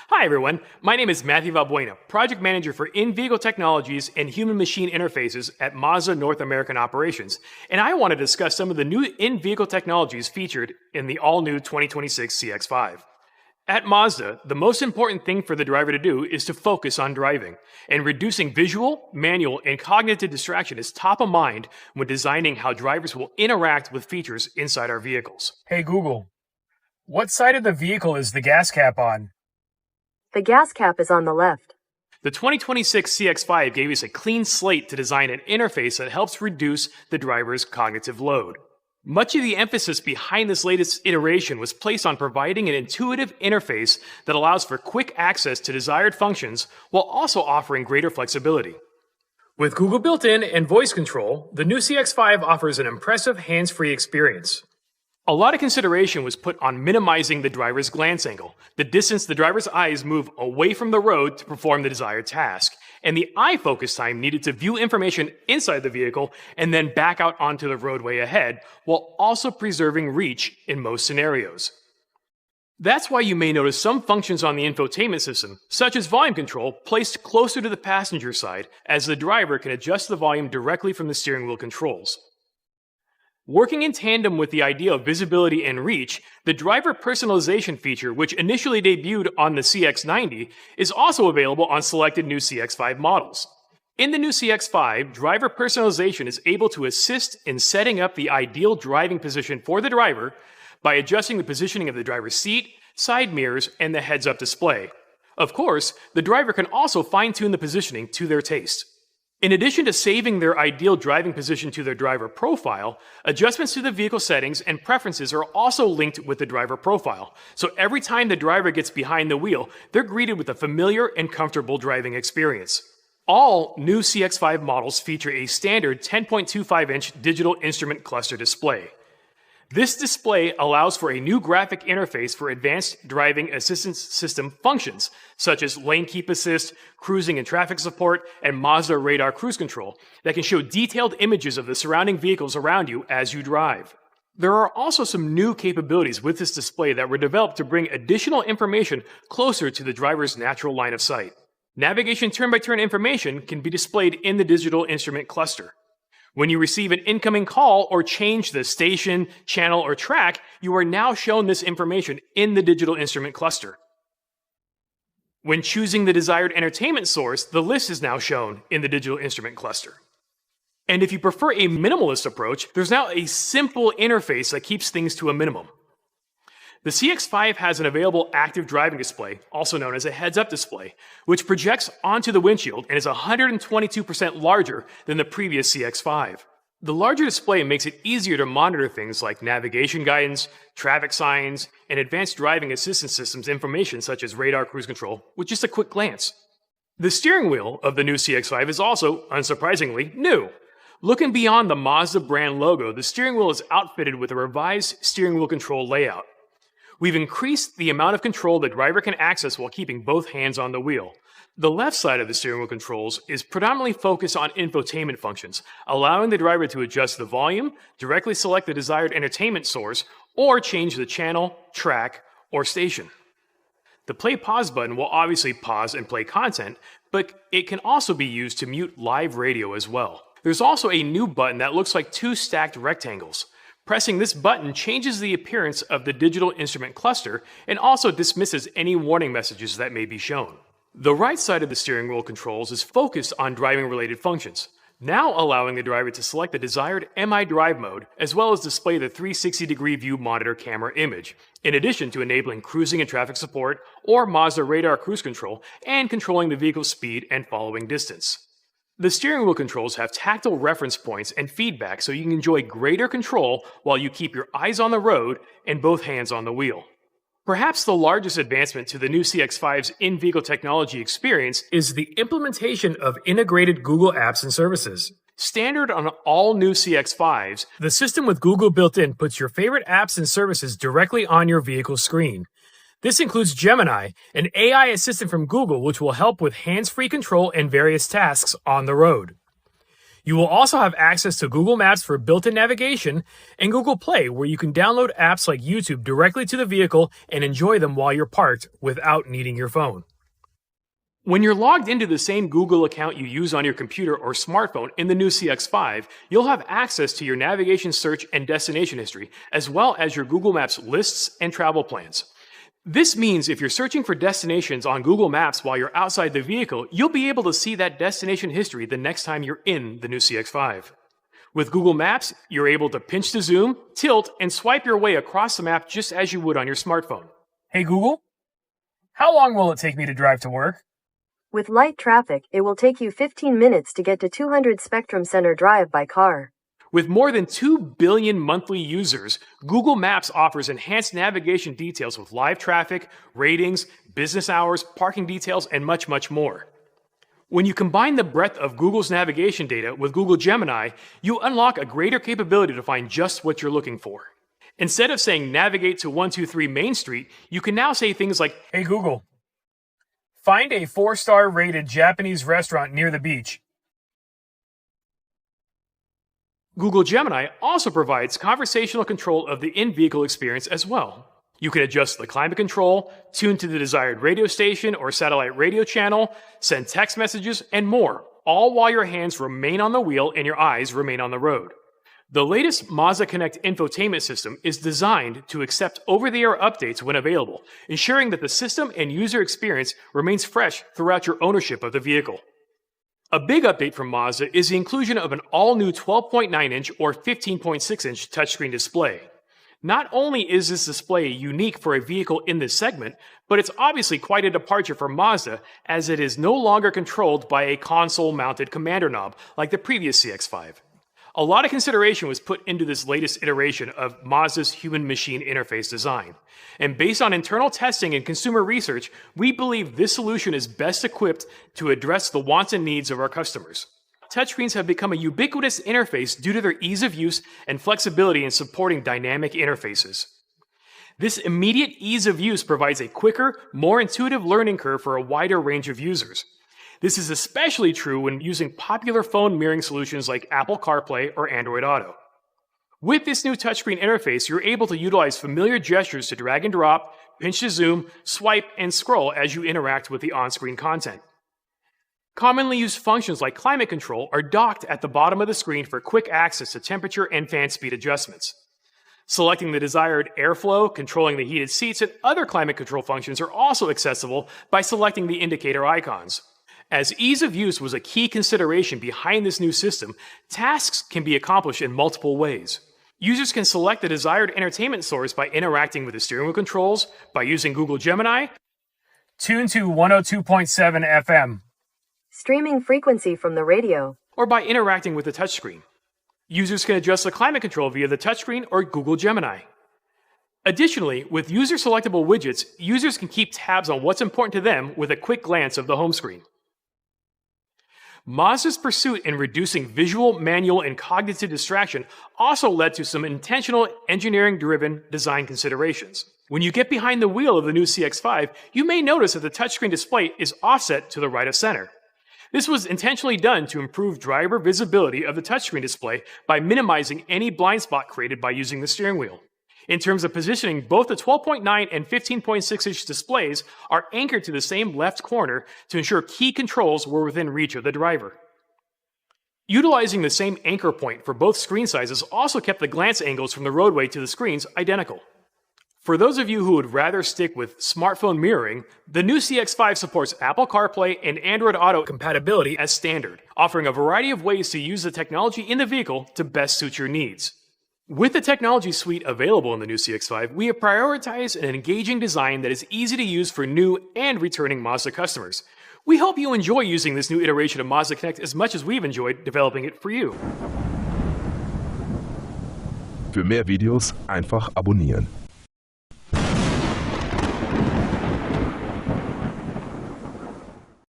Hi everyone, my name is Matthew Valbuena, Project Manager for In-Vehicle Technologies and Human-Machine Interfaces at Mazda North American Operations, and I want to discuss some of the new in-vehicle technologies featured in the all-new 2026 CX-5. At Mazda, the most important thing for the driver to do is to focus on driving, and reducing visual, manual, and cognitive distraction is top of mind when designing how drivers will interact with features inside our vehicles. Hey Google, what side of the vehicle is the gas cap on? The gas cap is on the left. The 2026 CX-5 gave us a clean slate to design an interface that helps reduce the driver's cognitive load. Much of the emphasis behind this latest iteration was placed on providing an intuitive interface that allows for quick access to desired functions while also offering greater flexibility. With Google built-in and voice control, the new CX-5 offers an impressive hands-free experience. A lot of consideration was put on minimizing the driver's glance angle, the distance the driver's eyes move away from the road to perform the desired task, and the eye focus time needed to view information inside the vehicle and then back out onto the roadway ahead, while also preserving reach in most scenarios. That's why you may notice some functions on the infotainment system, such as volume control, placed closer to the passenger side, as the driver can adjust the volume directly from the steering wheel controls. Working in tandem with the idea of visibility and reach, the driver personalization feature, which initially debuted on the CX-90, is also available on selected new CX-5 models. In the new CX-5, driver personalization is able to assist in setting up the ideal driving position for the driver by adjusting the positioning of the driver's seat, side mirrors, and the heads-up display. Of course, the driver can also fine-tune the positioning to their taste. In addition to saving their ideal driving position to their driver profile, adjustments to the vehicle settings and preferences are also linked with the driver profile. So every time the driver gets behind the wheel, they're greeted with a familiar and comfortable driving experience. All new CX-5 models feature a standard 10.25-inch digital instrument cluster display. This display allows for a new graphic interface for advanced driving assistance system functions, such as lane keep assist, cruising and traffic support, and Mazda radar cruise control, that can show detailed images of the surrounding vehicles around you as you drive. There are also some new capabilities with this display that were developed to bring additional information closer to the driver's natural line of sight. Navigation turn-by-turn information can be displayed in the digital instrument cluster. When you receive an incoming call or change the station, channel, or track, you are now shown this information in the digital instrument cluster. When choosing the desired entertainment source, the list is now shown in the digital instrument cluster. And if you prefer a minimalist approach, there's now a simple interface that keeps things to a minimum. The CX-5 has an available active driving display, also known as a heads-up display, which projects onto the windshield and is 122% larger than the previous CX-5. The larger display makes it easier to monitor things like navigation guidance, traffic signs, and advanced driving assistance systems information such as radar cruise control with just a quick glance. The steering wheel of the new CX-5 is also, unsurprisingly, new. Looking beyond the Mazda brand logo, the steering wheel is outfitted with a revised steering wheel control layout. We've increased the amount of control the driver can access while keeping both hands on the wheel. The left side of the steering wheel controls is predominantly focused on infotainment functions, allowing the driver to adjust the volume, directly select the desired entertainment source, or change the channel, track, or station. The play-pause button will obviously pause and play content, but it can also be used to mute live radio as well. There's also a new button that looks like two stacked rectangles. Pressing this button changes the appearance of the digital instrument cluster and also dismisses any warning messages that may be shown. The right side of the steering wheel controls is focused on driving-related functions, now allowing the driver to select the desired MI drive mode as well as display the 360-degree view monitor camera image, in addition to enabling cruising and traffic support or Mazda radar cruise control and controlling the vehicle's speed and following distance. The steering wheel controls have tactile reference points and feedback so you can enjoy greater control while you keep your eyes on the road and both hands on the wheel. Perhaps the largest advancement to the new CX-5's in-vehicle technology experience is the implementation of integrated Google apps and services. Standard on all new CX-5s, the system with Google built in puts your favorite apps and services directly on your vehicle screen. This includes Gemini, an AI assistant from Google which will help with hands-free control and various tasks on the road. You will also have access to Google Maps for built-in navigation and Google Play, where you can download apps like YouTube directly to the vehicle and enjoy them while you're parked without needing your phone. When you're logged into the same Google account you use on your computer or smartphone in the new CX-5, you'll have access to your navigation search and destination history, as well as your Google Maps lists and travel plans. This means if you're searching for destinations on Google Maps while you're outside the vehicle, you'll be able to see that destination history the next time you're in the new CX-5. With Google Maps, you're able to pinch to zoom, tilt, and swipe your way across the map just as you would on your smartphone. Hey Google, how long will it take me to drive to work? With light traffic, it will take you 15 minutes to get to 200 Spectrum Center Drive by car. With more than 2 billion monthly users, Google Maps offers enhanced navigation details with live traffic, ratings, business hours, parking details, and much, much more. When you combine the breadth of Google's navigation data with Google Gemini, you unlock a greater capability to find just what you're looking for. Instead of saying navigate to 123 Main Street, you can now say things like, Hey Google, find a 4-star rated Japanese restaurant near the beach. Google Gemini also provides conversational control of the in-vehicle experience as well. You can adjust the climate control, tune to the desired radio station or satellite radio channel, send text messages, and more, all while your hands remain on the wheel and your eyes remain on the road. The latest Mazda Connect infotainment system is designed to accept over-the-air updates when available, ensuring that the system and user experience remains fresh throughout your ownership of the vehicle. A big update from Mazda is the inclusion of an all-new 12.9-inch or 15.6-inch touchscreen display. Not only is this display unique for a vehicle in this segment, but it's obviously quite a departure from Mazda, as it is no longer controlled by a console-mounted commander knob like the previous CX-5. A lot of consideration was put into this latest iteration of Mazda's human-machine interface design. And based on internal testing and consumer research, we believe this solution is best equipped to address the wants and needs of our customers. Touchscreens have become a ubiquitous interface due to their ease of use and flexibility in supporting dynamic interfaces. This immediate ease of use provides a quicker, more intuitive learning curve for a wider range of users. This is especially true when using popular phone mirroring solutions like Apple CarPlay or Android Auto. With this new touchscreen interface, you're able to utilize familiar gestures to drag and drop, pinch to zoom, swipe, and scroll as you interact with the on-screen content. Commonly used functions like climate control are docked at the bottom of the screen for quick access to temperature and fan speed adjustments. Selecting the desired airflow, controlling the heated seats, and other climate control functions are also accessible by selecting the indicator icons. As ease of use was a key consideration behind this new system, tasks can be accomplished in multiple ways. Users can select the desired entertainment source by interacting with the steering wheel controls, by using Google Gemini, Tune to 102.7 FM. Streaming frequency from the radio. or by interacting with the touchscreen. Users can adjust the climate control via the touchscreen or Google Gemini. Additionally, with user-selectable widgets, users can keep tabs on what's important to them with a quick glance of the home screen. Mazda's pursuit in reducing visual, manual, and cognitive distraction also led to some intentional engineering-driven design considerations. When you get behind the wheel of the new CX-5, you may notice that the touchscreen display is offset to the right of center. This was intentionally done to improve driver visibility of the touchscreen display by minimizing any blind spot created by using the steering wheel. In terms of positioning, both the 12.9 and 15.6-inch displays are anchored to the same left corner to ensure key controls were within reach of the driver. Utilizing the same anchor point for both screen sizes also kept the glance angles from the roadway to the screens identical. For those of you who would rather stick with smartphone mirroring, the new CX-5 supports Apple CarPlay and Android Auto compatibility as standard, offering a variety of ways to use the technology in the vehicle to best suit your needs. With the technology suite available in the new CX-5, we have prioritized an engaging design that is easy to use for new and returning Mazda customers. We hope you enjoy using this new iteration of Mazda Connect as much as we've enjoyed developing it for you. Für mehr Videos einfach abonnieren.